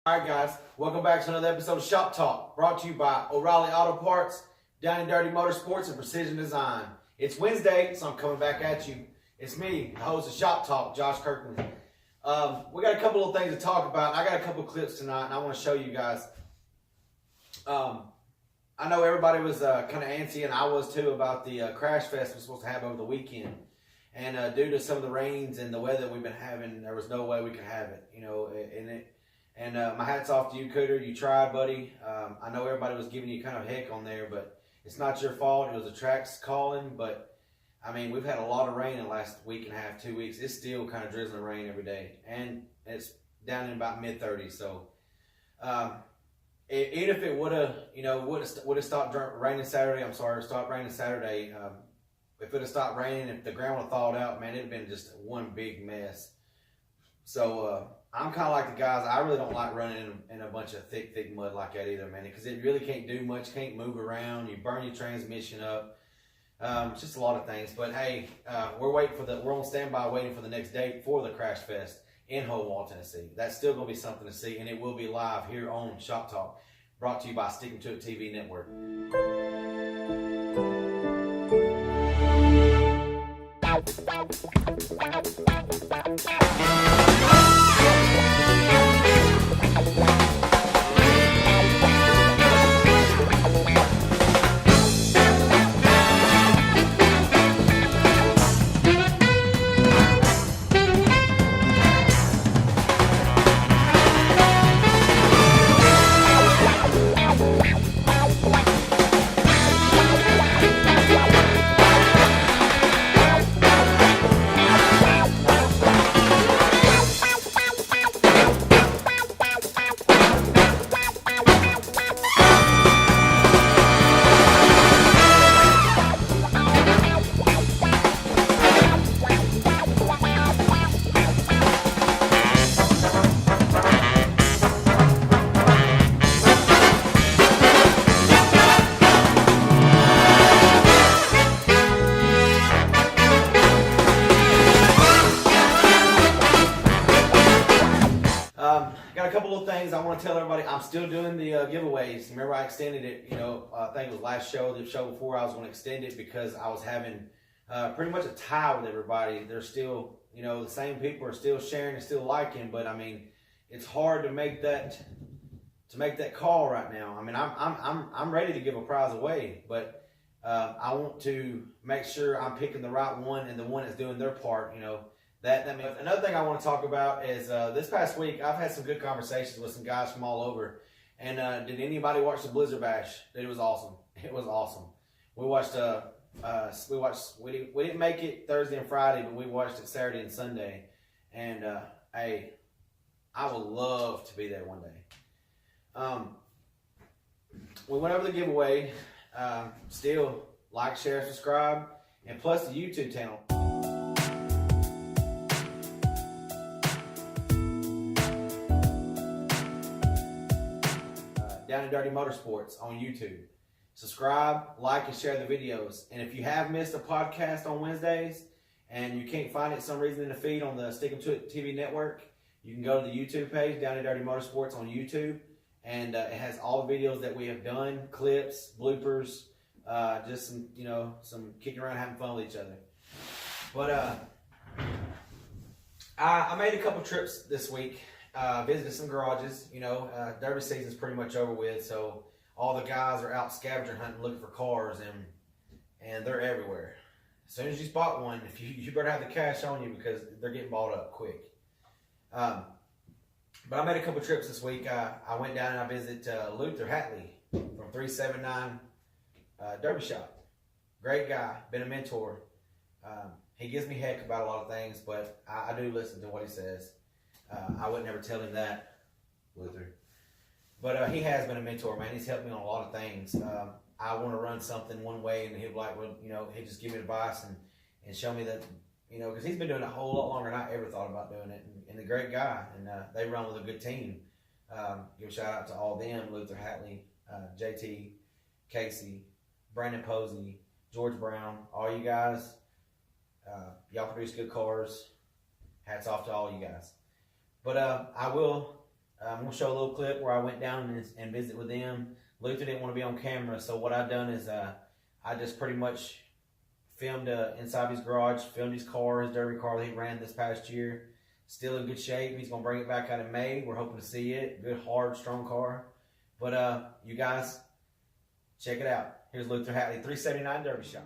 All right, guys, welcome back to another episode of Shop Talk, brought to you by O'Reilly Auto Parts, Down and Dirty Motorsports, and Precision Design. It's Wednesday, so I'm coming back at you. It's me, the host of Shop Talk, Josh Kirkland. We got a couple of things to talk about. I got a couple of clips tonight, and I want to show you guys. I know everybody was kind of antsy, and I was too, about the Crash Fest we're supposed to have over the weekend. And due to some of the rains and the weather we've been having, there was no way we could have it, And my hat's off to you, Cooter. You tried, buddy. I know everybody was giving you kind of heck on there, but it's not your fault. It was the track's calling. But, I mean, we've had a lot of rain in the last week and a half, 2 weeks. It's still kind of drizzling rain every day. And it's down in about mid-30s. So, even if it would have stopped raining Saturday, stopped raining Saturday. If it would have stopped raining, if the ground would have thawed out, man, it would have been just one big mess. So, I'm kind of like the guys. I really don't like running in a bunch of thick mud like that either, man, because it really can't do much. Can't move around. You burn your transmission up. It's just a lot of things. But hey, we're on standby waiting for the next date for the Crash Fest in Howell, Tennessee. That's still going to be something to see, and it will be live here on Shop Talk, brought to you by Sticking to It TV Network. Got a couple of things I want to tell everybody. I'm still doing the giveaways. Remember, I extended it. I think it was last show, the show before. I was going to extend it because I was having pretty much a tie with everybody. They're still, the same people are still sharing and still liking. But I mean, it's hard to make that call right now. I mean, I'm ready to give a prize away, but I want to make sure I'm picking the right one and the one that's doing their part. That means. Another thing I want to talk about is this past week I've had some good conversations with some guys from all over. And did anybody watch the Blizzard Bash? It was awesome. It was awesome. We watched. We didn't make it Thursday and Friday, but we watched it Saturday and Sunday. And hey, I would love to be there one day. We went over the giveaway. Still like, share, subscribe, and plus the YouTube channel. Down and Dirty Motorsports on YouTube. Subscribe, like, and share the videos. And if you have missed a podcast on Wednesdays and you can't find it for some reason in the feed on the Sticking to It TV network, you can go to the YouTube page, Down and Dirty Motorsports on YouTube, and it has all the videos that we have done, clips, bloopers, just some kicking around, having fun with each other. But I made a couple trips this week. Visited some garages. Derby season's pretty much over with, so all the guys are out scavenger hunting looking for cars, and they're everywhere. As soon as you spot one, if you better have the cash on you because they're getting bought up quick. But I made a couple trips this week. I went down and I visited Hatley from 379 Derby Shop. Great guy, been a mentor. He gives me heck about a lot of things, but I do listen to what he says. I would never tell him that, Luther. But he has been a mentor, man. He's helped me on a lot of things. I want to run something one way, and he'll be like, he'll just give me advice and show me that, because he's been doing it a whole lot longer than I ever thought about doing it. And a great guy, and they run with a good team. Give a shout out to all them, Luther Hatley, JT, Casey, Brandon Posey, George Brown, all you guys. Y'all produce good cars. Hats off to all you guys. But I will I'm going to show a little clip where I went down and visited with them. Luther didn't want to be on camera, so what I've done is I just pretty much filmed inside his garage, filmed his car, his derby car that he ran this past year. Still in good shape. He's going to bring it back out in May. We're hoping to see it. Good, hard, strong car. But you guys, check it out. Here's Luther Hatley, 379 Derby Shop.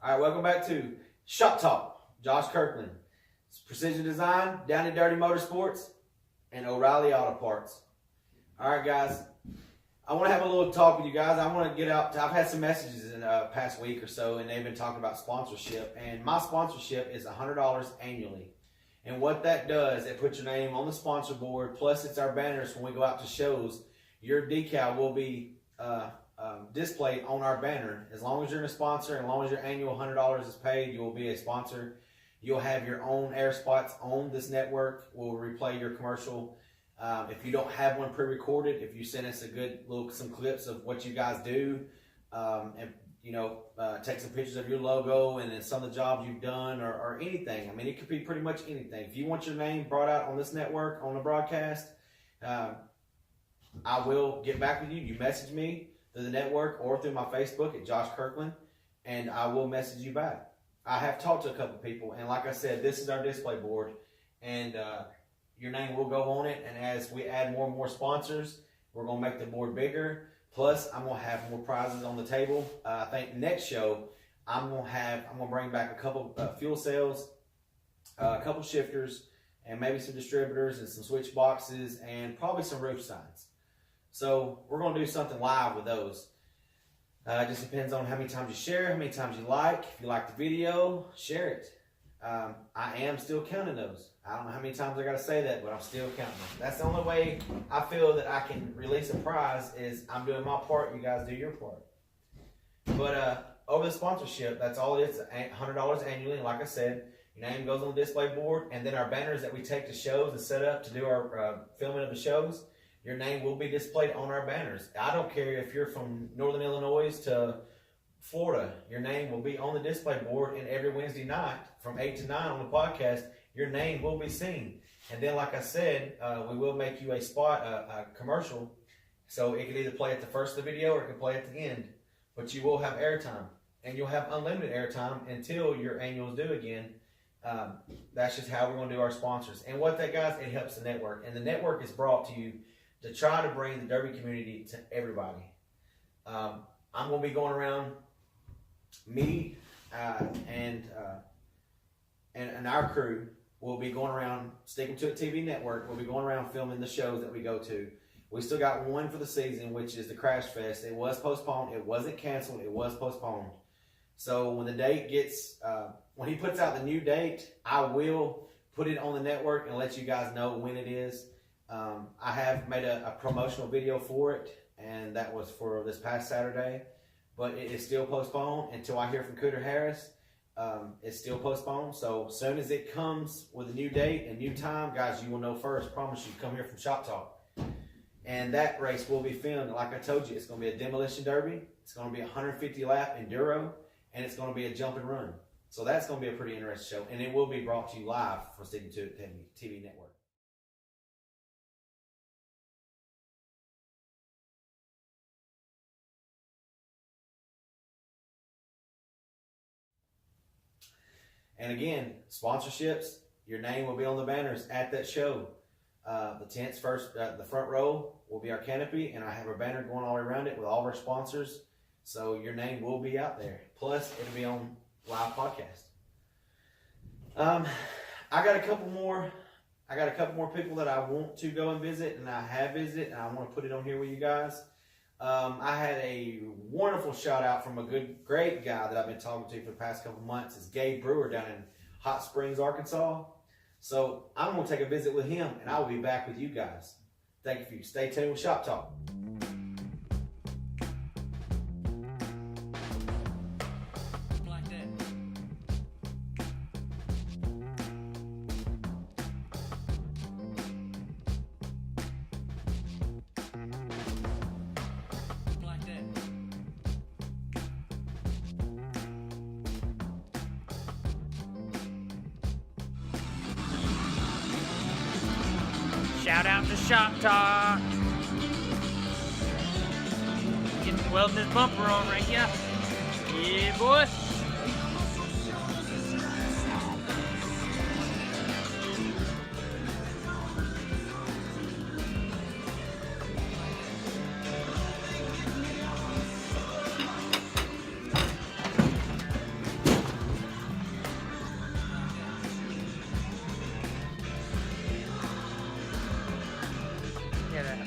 All right, welcome back to Shop Talk. Josh Kirkland. It's Precision Design, Down and Dirty Motorsports, and O'Reilly Auto Parts. All right, guys. I want to have a little talk with you guys. I want to get out. I've had some messages in the past week or so, and they've been talking about sponsorship. And my sponsorship is $100 annually. And what that does, it puts your name on the sponsor board, plus it's our banners when we go out to shows. Your decal will be displayed on our banner. As long as you're a sponsor, and as long as your annual $100 is paid, you will be a sponsor. You'll have your own air spots on this network. We'll replay your commercial. If you don't have one pre-recorded, if you send us a good some clips of what you guys do, and take some pictures of your logo and then some of the jobs you've done or anything. I mean, it could be pretty much anything. If you want your name brought out on this network on the broadcast, I will get back with you. You message me through the network or through my Facebook at Josh Kirkland, and I will message you back. I have talked to a couple people, and like I said, this is our display board, and your name will go on it. And as we add more and more sponsors, we're going to make the board bigger. Plus, I'm going to have more prizes on the table. I think next show, I'm going to bring back a couple fuel cells, a couple shifters, and maybe some distributors and some switch boxes, and probably some roof signs. So we're going to do something live with those. It just depends on how many times you share, how many times you like. If you like the video, share it. I am still counting those. I don't know how many times I got to say that, but I'm still counting them. That's the only way I feel that I can release a prize is I'm doing my part, you guys do your part. But over the sponsorship, that's all it is, $100 annually. And like I said, your name goes on the display board, and then our banners that we take to shows and set up to do our filming of the shows, your name will be displayed on our banners. I don't care if you're from Northern Illinois to Florida, your name will be on the display board, and every Wednesday night from 8 to 9 on the podcast, your name will be seen. And then, like I said, we will make you a spot, a commercial, so it can either play at the first of the video or it can play at the end. But you will have airtime, and you'll have unlimited airtime until your annual is due again. That's just how we're going to do our sponsors. And what that, guys, it helps the network. And the network is brought to you to try to bring the Derby community to everybody. I'm going to be going around, me, and our crew will be going around, Sticking to It TV network, we'll be going around filming the shows that we go to. We still got one for the season, which is the Crash Fest. It was postponed. It wasn't canceled. It was postponed. So when the date gets, when he puts out the new date, I will put it on the network and let you guys know when it is. I have made a promotional video for it, and that was for this past Saturday. But it is still postponed until I hear from Cooter Harris. It's still postponed. So as soon as it comes with a new date and new time, guys, you will know first. Promise you, come here from Shop Talk. And that race will be filmed. Like I told you, it's going to be a demolition derby. It's going to be a 150 lap enduro, and it's going to be a jump and run. So that's going to be a pretty interesting show, and it will be brought to you live from Sticking to It TV network. And again, sponsorships, your name will be on the banners at that show. The tent's first, the front row will be our canopy, and I have a banner going all around it with all of our sponsors. So your name will be out there. Plus, it'll be on live podcast. I got a couple more people that I want to go and visit, and I have visited, and I want to put it on here with you guys. I had a wonderful shout out from a great guy that I've been talking to for the past couple months. It's Gabe Brewer down in Hotsprings, Arkansas. So I'm going to take a visit with him, and I will be back with you guys. Thank you. Stay tuned with Shop Talk. Shout out to Shop Talk. Getting welding this bumper on right here. Yeah, boy.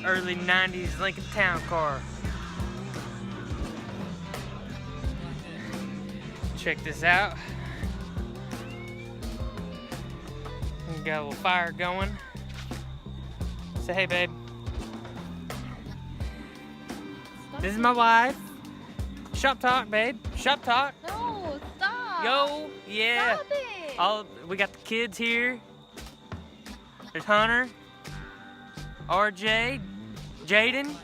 Early 90s Lincoln Town car. Check this out. We got a little fire going. Say hey, babe. This is my wife. Shop Talk, babe. Shop Talk. No, stop. Yo, yeah. Stop it. We got the kids here. There's Hunter, RJ, Jaden,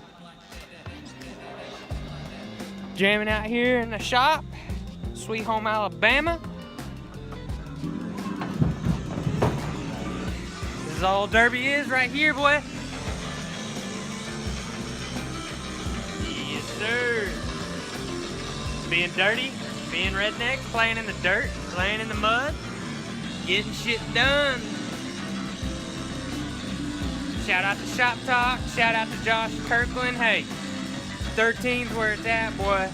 jamming out here in the shop, Sweet Home, Alabama. This is all Derby is right here, boy. Yes, sir. Being dirty, being rednecks, playing in the dirt, playing in the mud, getting shit done. Shout out to Shop Talk. Shout out to Josh Kirkland. Hey, 13's where it's at, boy.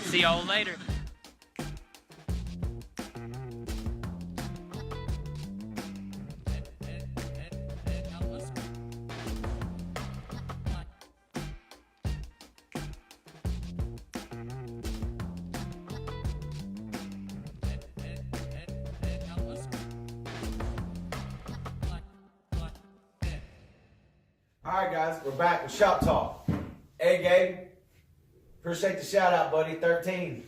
See y'all later. All right, guys, we're back with Shop Talk. Hey, Gabe, appreciate the shout out, buddy. 13.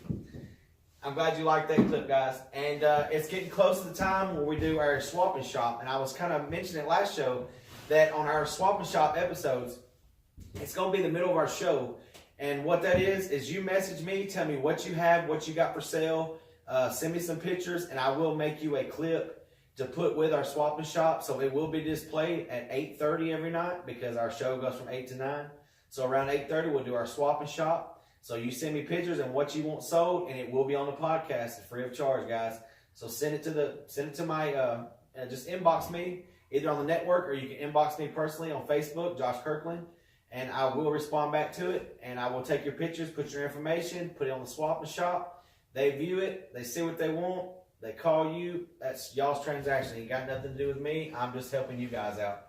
I'm glad you liked that clip, guys. And it's getting close to the time where we do our swap and shop. And I was kind of mentioning it last show that on our swap and shop episodes, it's going to be the middle of our show. And what that is you message me, tell me what you have, what you got for sale, send me some pictures, and I will make you a clip to put with our swap and shop. So it will be displayed at 8:30 every night because our show goes from 8 to 9. So around 8:30 we'll do our swap and shop. So you send me pictures and what you want sold, and it will be on the podcast. It's free of charge, guys. So send it to my just inbox me either on the network, or you can inbox me personally on Facebook, Josh Kirkland, and I will respond back to it. And I will take your pictures, put your information, put it on the swap and shop, They view it, they see what they want, they call you. That's y'all's transaction. It ain't got nothing to do with me. I'm just helping you guys out.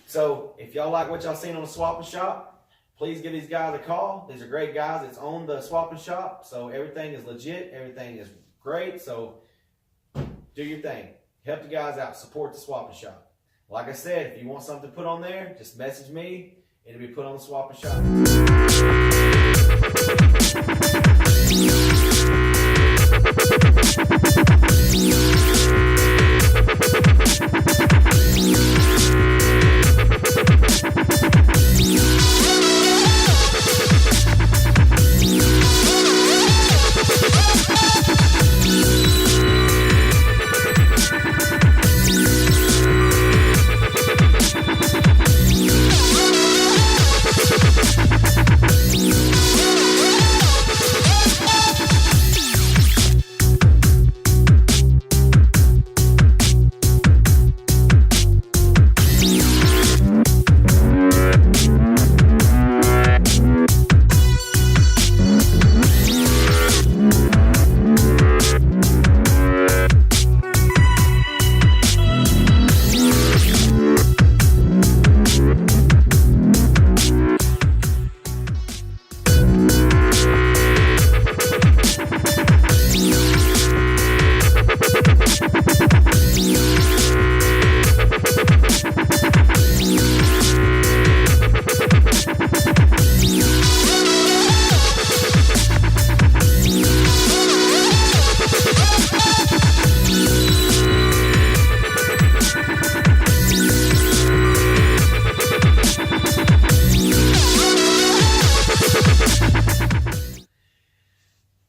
So if y'all like what y'all seen on the Swap and Shop, please give these guys a call. These are great guys. It's on the Swap and Shop, so everything is legit. Everything is great. So do your thing. Help the guys out. Support the Swap and Shop. Like I said, if you want something put on there, just message me. It'll be put on the Swap and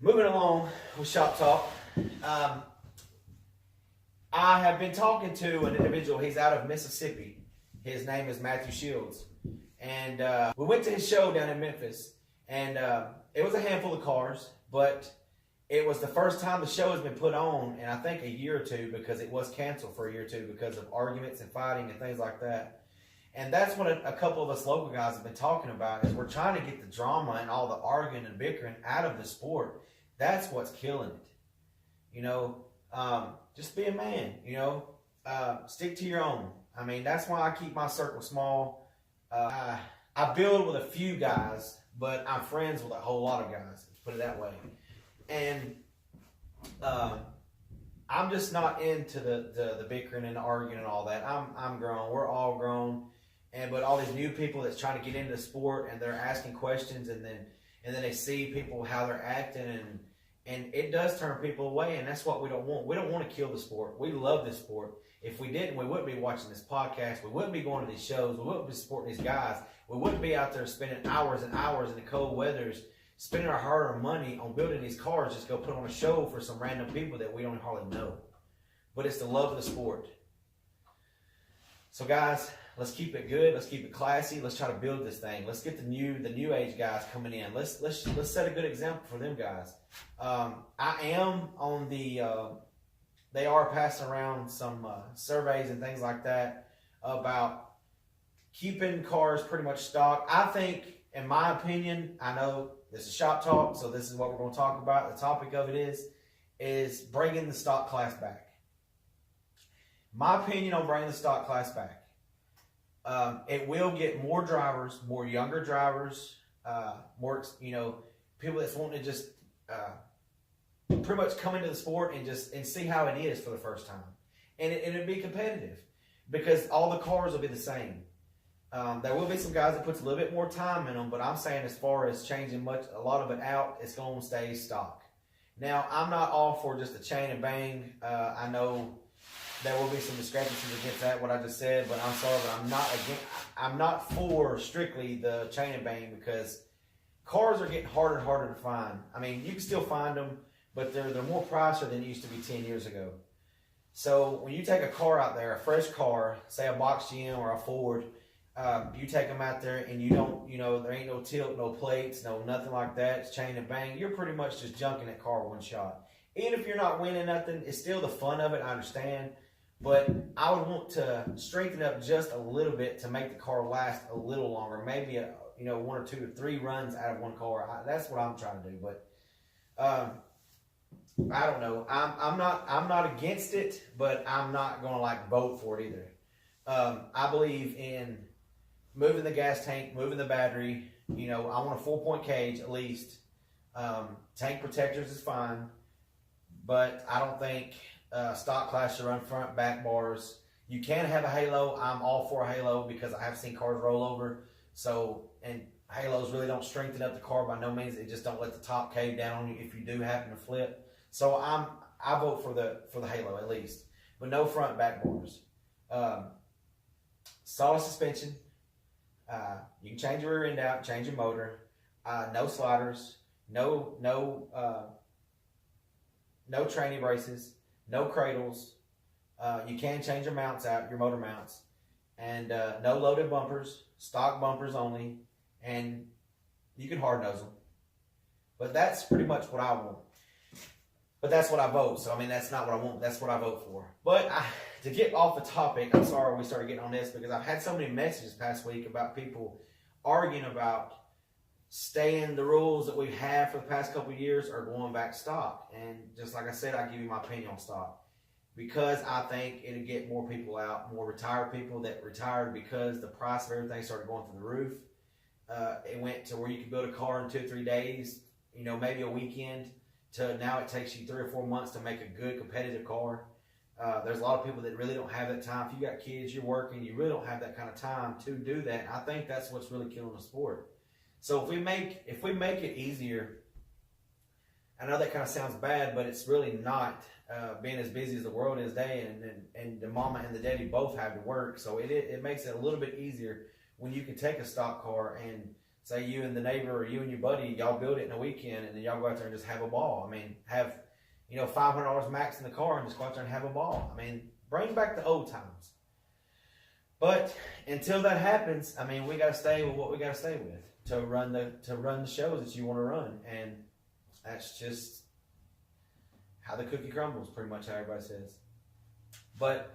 Moving along with Shop Talk, I have been talking to an individual. He's out of Mississippi. His name is Matthew Shields. And we went to his show down in Memphis. And it was a handful of cars, but it was the first time the show has been put on in I think a year or two, because it was canceled for a year or two because of arguments and fighting and things like that. And that's what a couple of us local guys have been talking about, is we're trying to get the drama and all the arguing and bickering out of the sport. That's what's killing it. You know, just be a man, you know, stick to your own. I mean, that's why I keep my circle small. I build with a few guys, but I'm friends with a whole lot of guys, let's put it that way. And I'm just not into the bickering and the arguing and all that. I'm grown. We're all grown. But all these new people that's trying to get into the sport, and they're asking questions, and then they see people how they're acting, and it does turn people away, and that's what we don't want. We don't want to kill the sport. We love this sport. If we didn't, we wouldn't be watching this podcast. We wouldn't be going to these shows. We wouldn't be supporting these guys. We wouldn't be out there spending hours and hours in the cold weathers, spending our hard-earned money on building these cars just to go put on a show for some random people that we don't hardly know. But it's the love of the sport. So guys, let's keep it good. Let's keep it classy. Let's try to build this thing. Let's get the new age guys coming in. Let's set a good example for them guys. I am on the. They are passing around some surveys and things like that about keeping cars pretty much stock. I think, in my opinion, I know this is Shop Talk, so this is what we're going to talk about. The topic of it is bringing the stock class back. My opinion on bringing the stock class back. It will get more drivers, more younger drivers, more, people that's wanting to just pretty much come into the sport and see how it is for the first time. And it'll be competitive because all the cars will be the same. There will be some guys that puts a little bit more time in them, but I'm saying as far as changing a lot of it out, it's going to stay stock. Now, I'm not all for just a chain and bang. I know there will be some discrepancies against that, what I just said, but I'm sorry, but I'm not for strictly the chain and bang, because cars are getting harder and harder to find. I mean, you can still find them, but they're more pricier than it used to be 10 years ago. So when you take a car out there, a fresh car, say a box GM or a Ford, you take them out there and you don't, there ain't no tilt, no plates, no nothing like that. It's chain and bang. You're pretty much just junking that car one shot. Even if you're not winning nothing, it's still the fun of it, I understand. But I would want to strengthen up just a little bit to make the car last a little longer. Maybe, 1 or 2 or 3 runs out of one car. That's what I'm trying to do. But I don't know. I'm not against it, but I'm not gonna like vote for it either. I believe in moving the gas tank, moving the battery. You know, I want a 4-point cage at least. Tank protectors is fine, but I don't think stock class should run front back bars. You can have a halo. I'm all for a halo because I have seen cars roll over. So, and halos really don't strengthen up the car by no means. It just don't let the top cave down on you if you do happen to flip. So I vote for the halo at least, but no front back bars. Solid suspension. You can change your rear end out, change your motor. No sliders. No tranny braces. No cradles. You can change your mounts out, your motor mounts, and no loaded bumpers. Stock bumpers only, and you can hard nose them. But that's pretty much what I want. But that's what I vote. So I mean, that's not what I want. That's what I vote for. But to get off the topic, I'm sorry we started getting on this because I've had so many messages past week about people arguing about staying the rules that we've had for the past couple of years or going back stock. And just like I said, I give you my opinion on stock because I think it'll get more people out, more retired people that retired because the price of everything started going through the roof. It went to where you could build a car in 2 or 3 days, you know, maybe a weekend, to now it takes you 3 or 4 months to make a good competitive car. There's a lot of people that really don't have that time. If you got kids, you're working, you really don't have that kind of time to do that. I think that's what's really killing the sport. So if we make it easier, I know that kind of sounds bad, but it's really not. Being as busy as the world is today, and the mama and the daddy both have to work, so it makes it a little bit easier when you can take a stock car and say you and the neighbor or you and your buddy, y'all build it in a weekend and then y'all go out there and just have a ball. I mean, have, you know, $500 max in the car and just go out there and have a ball. I mean, bring back the old times. But until that happens, I mean, we got to stay with what we got to stay with to run the shows that you want to run, and that's just how the cookie crumbles, pretty much how everybody says. But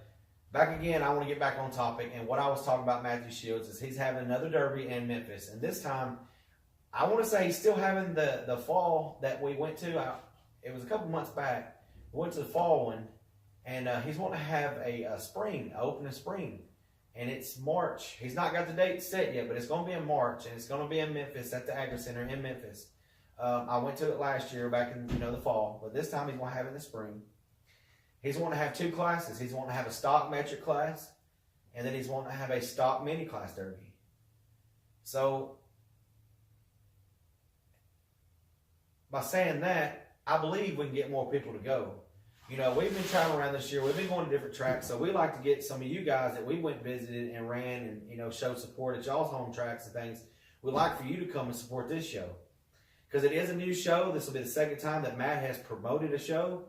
back again, I want to get back on topic, and what I was talking about Matthew Shields is he's having another derby in Memphis, and this time, I want to say he's still having the fall that we went to. It was a couple months back. We went to the fall one, and he's wanting to have a spring, open in spring, and it's March. He's not got the date set yet, but it's going to be in March, and it's going to be in Memphis at the Agri Center in Memphis. I went to it last year back in the fall, but this time he's going to have it in the spring. He's wanting to have 2 classes. He's wanting to have a stock metric class, and then he's wanting to have a stock mini class derby. So by saying that, I believe we can get more people to go. You know, we've been traveling around this year. We've been going to different tracks, so we like to get some of you guys that we went and visited and ran and, you know, showed support at y'all's home tracks and things. We'd like for you to come and support this show. Because it is a new show. This will be the second time that Matt has promoted a show.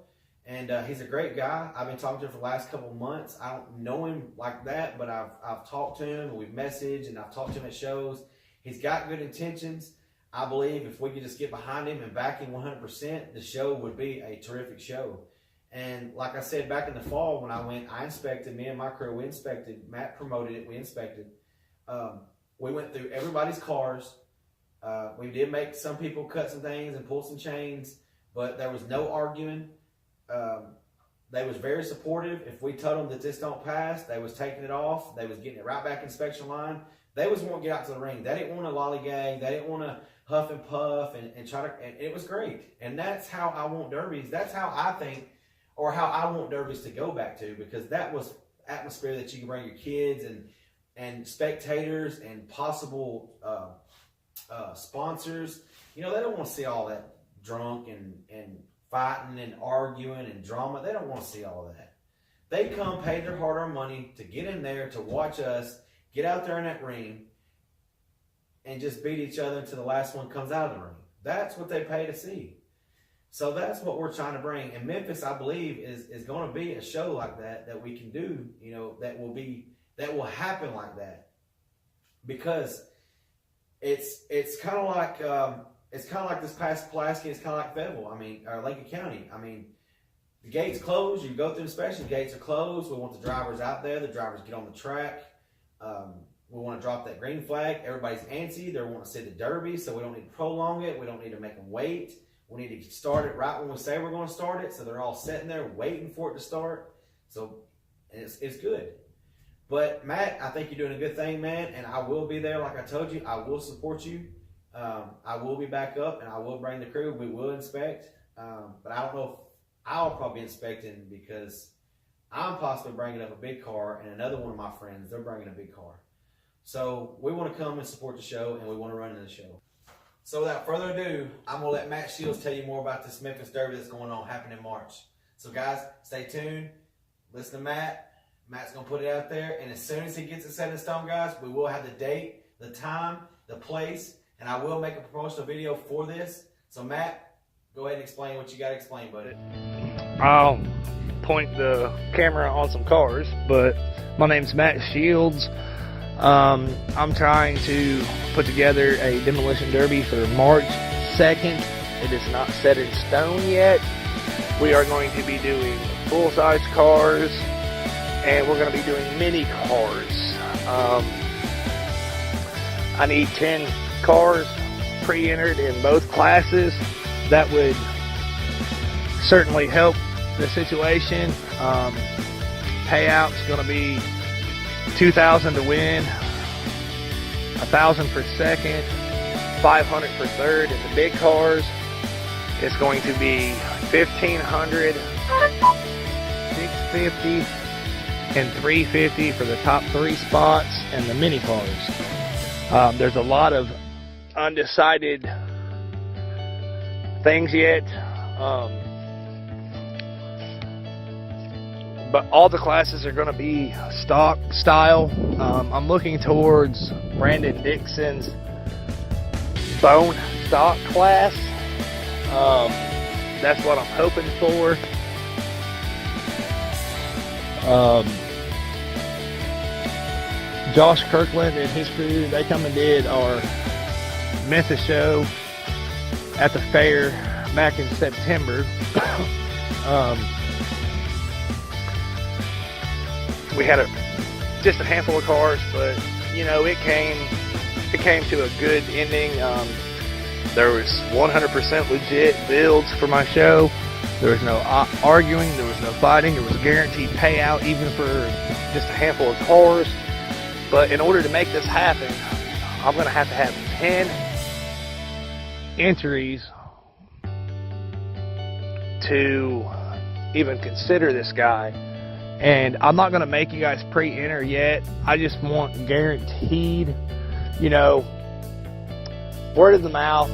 And he's a great guy. I've been talking to him for the last couple of months. I don't know him like that, but I've talked to him, and we've messaged, and I've talked to him at shows. He's got good intentions. I believe if we could just get behind him and back him 100%, the show would be a terrific show. And like I said, back in the fall when I went, I inspected, me and my crew, we inspected. Matt promoted it, we inspected. We went through everybody's cars. We did make some people cut some things and pull some chains, but there was no arguing. They was very supportive. If we told them that this don't pass, they was taking it off. They was getting it right back inspection line. They was wanting to get out to the ring. They didn't want to lollygag. They didn't want to huff and puff and try to, and it was great. And that's how I want derbies. That's how I think, or how I want derbies to go back to, because that was atmosphere that you can bring your kids and spectators and possible sponsors. You know, they don't want to see all that drunk and fighting and arguing and drama. They don't want to see all of that. They come pay their hard-earned money to get in there to watch us get out there in that ring and just beat each other until the last one comes out of the ring. That's what they pay to see. So that's what we're trying to bring. And Memphis, I believe, is going to be a show like that we can do, you know, that will happen like that. Because it's kind of like this past Pulaski, it's kind of like Fayetteville, or Lincoln County. I mean, the gates closed, you go through inspection, the gates are closed, we want the drivers out there, the drivers get on the track. We want to drop that green flag. Everybody's antsy. They want to see the derby, so we don't need to prolong it. We don't need to make them wait. We need to start it right when we say we're going to start it, so they're all sitting there waiting for it to start. So it's good. But Matt, I think you're doing a good thing, man, and I will be there. Like I told you, I will support you. I will be back up, and I will bring the crew. We will inspect, but I don't know if I'll probably be inspecting because I'm possibly bringing up a big car, and another one of my friends, they're bringing a big car. So we want to come and support the show, and we want to run in the show. So without further ado, I'm going to let Matt Shields tell you more about this Memphis Derby that's going on, happening in March. So guys, stay tuned. Listen to Matt. Matt's going to put it out there, and as soon as he gets it set in stone, guys, we will have the date, the time, the place, and I will make a promotional video for this. So Matt, go ahead and explain what you got to explain, buddy. I'll point the camera on some cars, but my name's Matt Shields. I'm trying to put together a demolition derby for March 2nd. It is not set in stone yet. We are going to be doing full-size cars, and we're going to be doing mini cars. I need 10 cars pre-entered in both classes. That would certainly help the situation. Payout's going to be $2,000 to win, $1,000 for second, $500 for third. In the big cars, it's going to be $1,500, $650, and $350 for the top 3 spots. And the mini cars, there's a lot of undecided things yet. But all the classes are going to be stock style. I'm looking towards Brandon Dixon's bone stock class. That's what I'm hoping for. Josh Kirkland and his crew, they come and did our Memphis show at the fair back in September. We had just a handful of cars, but you know, it came to a good ending. There was 100% legit builds for my show. There was no arguing, there was no fighting, there was a guaranteed payout even for just a handful of cars. But in order to make this happen, I'm going to have 10 entries to even consider this guy. And I'm not going to make you guys pre-enter yet. I just want guaranteed, you know, word of the mouth.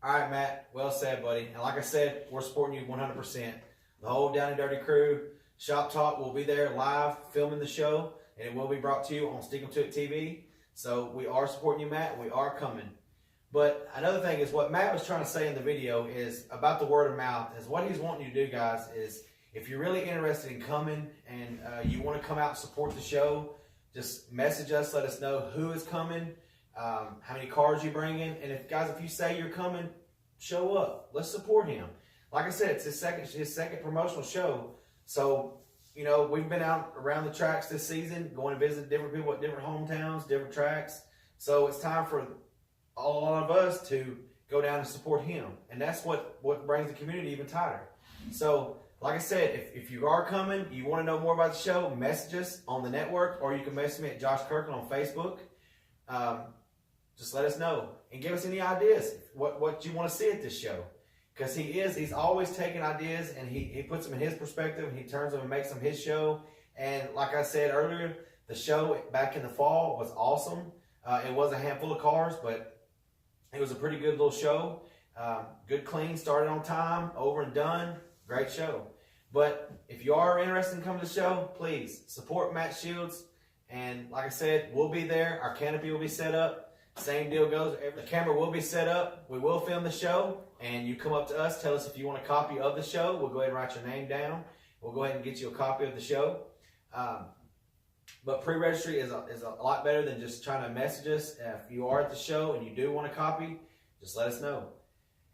All right, Matt. Well said, buddy. And like I said, we're supporting you 100%. The whole Down and Dirty crew, Shop Talk will be there live filming the show, and it will be brought to you on Stick 'em to It TV. So we are supporting you, Matt. We are coming. But another thing is what Matt was trying to say in the video is about the word of mouth. Is what he's wanting you to do, guys, is if you're really interested in coming and you want to come out and support the show, just message us. Let us know who is coming. How many cars you bring in, and if you say you're coming, show up. Let's support him. Like I said, it's his second promotional show. So, you know, we've been out around the tracks this season, going to visit different people at different hometowns, different tracks. So it's time for all of us to go down and support him, and that's what brings the community even tighter. So, like I said, if you are coming, you want to know more about the show, message us on the network, or you can message me at Josh Kirkland on Facebook. Just let us know and give us any ideas what you want to see at this show, because he's always taking ideas and he puts them in his perspective and he turns them and makes them his show. And like I said earlier, the show back in the fall was awesome. It was a handful of cars, but it was a pretty good little show. Good, clean, started on time, over and done. Great show. But if you are interested in coming to the show, please support Matt Shields. And like I said, we'll be there. Our canopy will be set up. Same deal goes. The camera will be set up. We will film the show. And you come up to us, tell us if you want a copy of the show. We'll go ahead and write your name down. We'll go ahead and get you a copy of the show. But pre-registry is a lot better than just trying to message us. If you are at the show and you do want a copy, just let us know.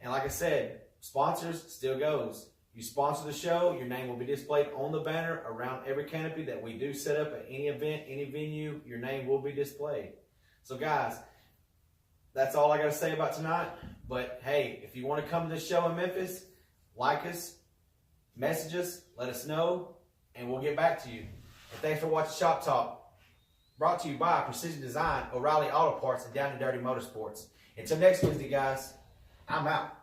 And like I said, sponsors still goes. You sponsor the show, your name will be displayed on the banner around every canopy that we do set up at any event, any venue. Your name will be displayed. So guys, that's all I got to say about tonight. But hey, if you want to come to the show in Memphis, like us, message us, let us know, and we'll get back to you. And thanks for watching Shop Talk, brought to you by Precision Design, O'Reilly Auto Parts, and Down and Dirty Motorsports. Until next Wednesday, guys, I'm out.